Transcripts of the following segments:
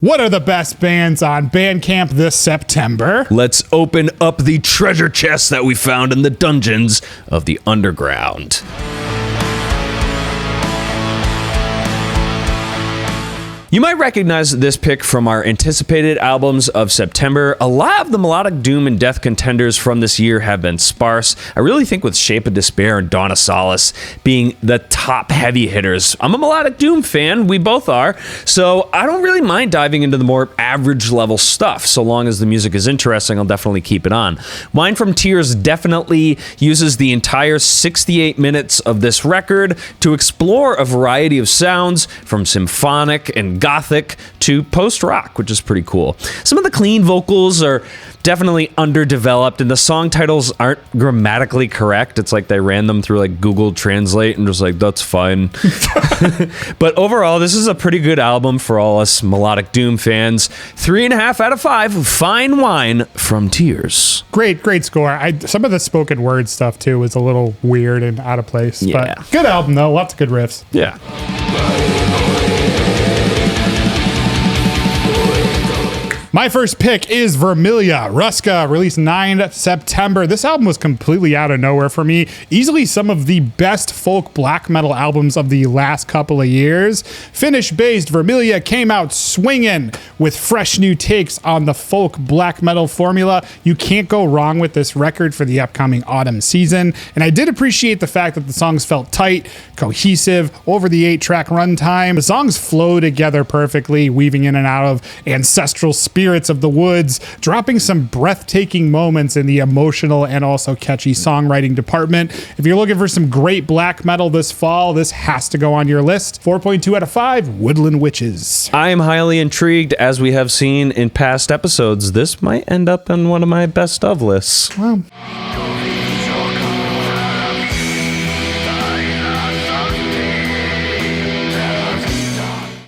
What are the best bands on Bandcamp this September? Let's open up the treasure chest that we found in the dungeons of the underground. You might recognize this pick from our anticipated albums of September. A lot of the melodic doom and death contenders from this year have been sparse. I really think with Shape of Despair and Dawn of Solace being the top heavy hitters. I'm a melodic doom fan, we both are, so I don't really mind diving into the more average level stuff. So long as the music is interesting, I'll definitely keep it on. Wine from Tears definitely uses the entire 68 minutes of this record to explore a variety of sounds, from symphonic and gothic to post-rock, which is pretty cool. Some of the clean vocals are definitely underdeveloped, and the song titles aren't grammatically correct. It's like they ran them through like Google Translate and just like, that's fine. But overall, this is a pretty good album for all us melodic doom fans. 3.5 out of 5. Fine wine from Tears. Great score. Some of the spoken word stuff too was a little weird and out of place. Yeah. But good album though. Lots of good riffs. Yeah. My first pick is Vermilia. Ruska, released 9 September. This album was completely out of nowhere for me. Easily some of the best folk black metal albums of the last couple of years. Finnish-based Vermilia came out swinging with fresh new takes on the folk black metal formula. You can't go wrong with this record for the upcoming autumn season. And I did appreciate the fact that the songs felt tight, cohesive, over the 8-track runtime. The songs flow together perfectly, weaving in and out of ancestral spirits of the woods, dropping some breathtaking moments in the emotional and also catchy songwriting department. If you're looking for some great black metal this fall, this has to go on your list. 4.2 out of 5, Woodland Witches. I am highly intrigued. As we have seen in past episodes, this might end up on one of my best of lists. Well,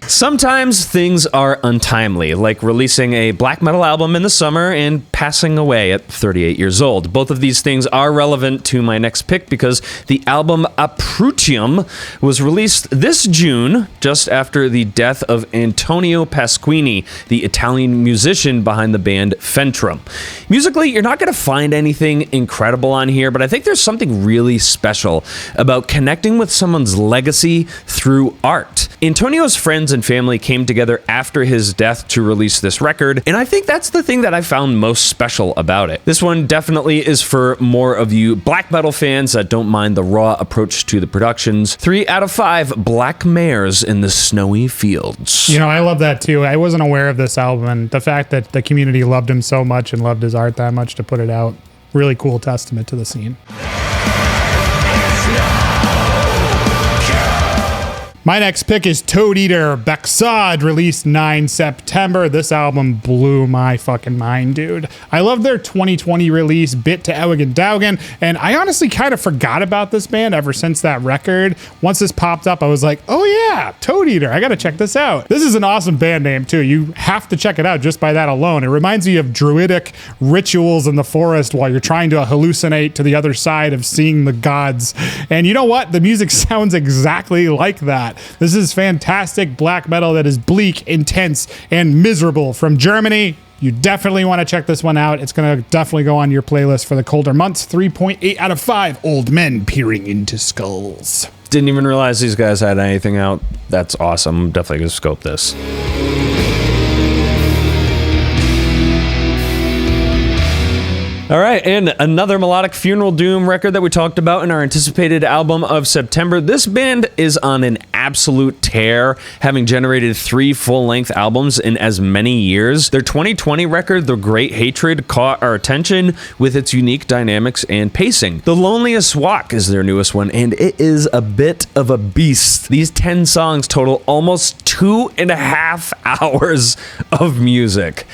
sometimes things are untimely, like releasing a black metal album in the summer and passing away at 38 years old. Both of these things are relevant to my next pick because the album Aprutium was released this June, just after the death of Antonio Pasquini, the Italian musician behind the band Fentrum. Musically, you're not going to find anything incredible on here, but I think there's something really special about connecting with someone's legacy through art. Antonio's friends and family came together after his death to release this record, and I think that's the thing that I found most special about it. This one definitely is for more of you black metal fans that don't mind the raw approach to the productions. 3 out of 5, Black Mares in the Snowy Fields. you know, I love that too. I wasn't aware of this album, and the fact that the community loved him so much and loved his art that much to put it out, really cool testament to the scene. My next pick is Toadeater. Bexadde, released 9 September. This album blew my fucking mind, dude. I love their 2020 release, Bit to Ewigan Daugan, and I honestly kind of forgot about this band ever since that record. Once this popped up, I was like, oh yeah, Toadeater, I gotta check this out. This is an awesome band name too. You have to check it out just by that alone. It reminds me of druidic rituals in the forest while you're trying to hallucinate to the other side of seeing the gods. And you know what? The music sounds exactly like that. This is fantastic black metal that is bleak, intense, and miserable. From Germany, you definitely want to check this one out. It's going to definitely go on your playlist for the colder months. 3.8 out of 5, Old Men Peering into Skulls. Didn't even realize these guys had anything out. That's awesome. I'm definitely going to scope this. All right, and another melodic funeral doom record that we talked about in our anticipated album of September. This band is on an absolute tear, having generated 3 full-length albums in as many years. Their 2020 record, The Great Hatred, caught our attention with its unique dynamics and pacing. The Loneliest Walk is their newest one, and it is a bit of a beast. These 10 songs total almost 2.5 hours of music.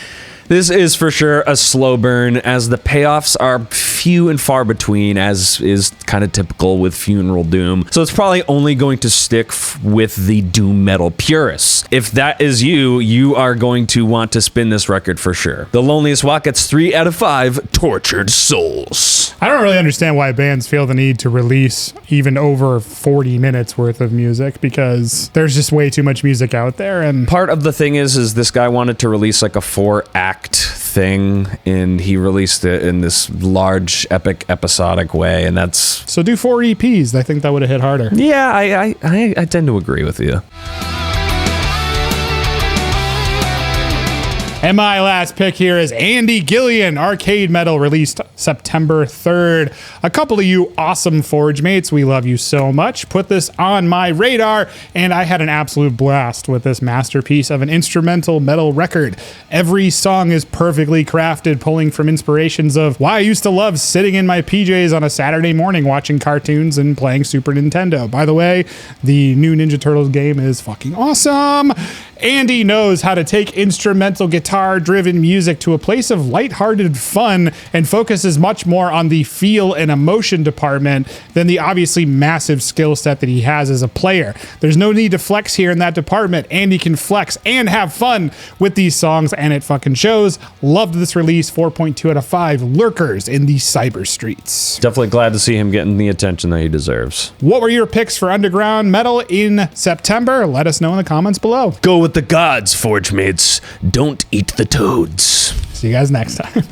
This is for sure a slow burn, as the payoffs are few and far between, as is kind of typical with Funeral Doom. So it's probably only going to stick with the doom metal purists. If that is you, you are going to want to spin this record for sure. The Loneliest Walk gets 3 out of 5 tortured souls. I don't really understand why bands feel the need to release even over 40 minutes worth of music, because there's just way too much music out there. And part of the thing is this guy wanted to release like a 4-act thing, and he released it in this large, epic, episodic way, and that's... So do 4 EPs. I think that would have hit harder. Yeah, I tend to agree with you. And my last pick here is Andy Gillion, Arcade Metal, released September 3rd. A couple of you awesome Forgemates, we love you so much, put this on my radar, and I had an absolute blast with this masterpiece of an instrumental metal record. Every song is perfectly crafted, pulling from inspirations of why I used to love sitting in my PJs on a Saturday morning watching cartoons and playing Super Nintendo. By the way, the new Ninja Turtles game is fucking awesome. Andy knows how to take instrumental guitar-driven music to a place of lighthearted fun and focuses much more on the feel and emotion department than the obviously massive skill set that he has as a player. There's no need to flex here in that department. Andy can flex and have fun with these songs, and it fucking shows. Loved this release, 4.2 out of 5 lurkers in the cyber streets. Definitely glad to see him getting the attention that he deserves. What were your picks for underground metal in September? Let us know in the comments below. Go with the gods, Forgemates. Don't eat the toads. See you guys next time.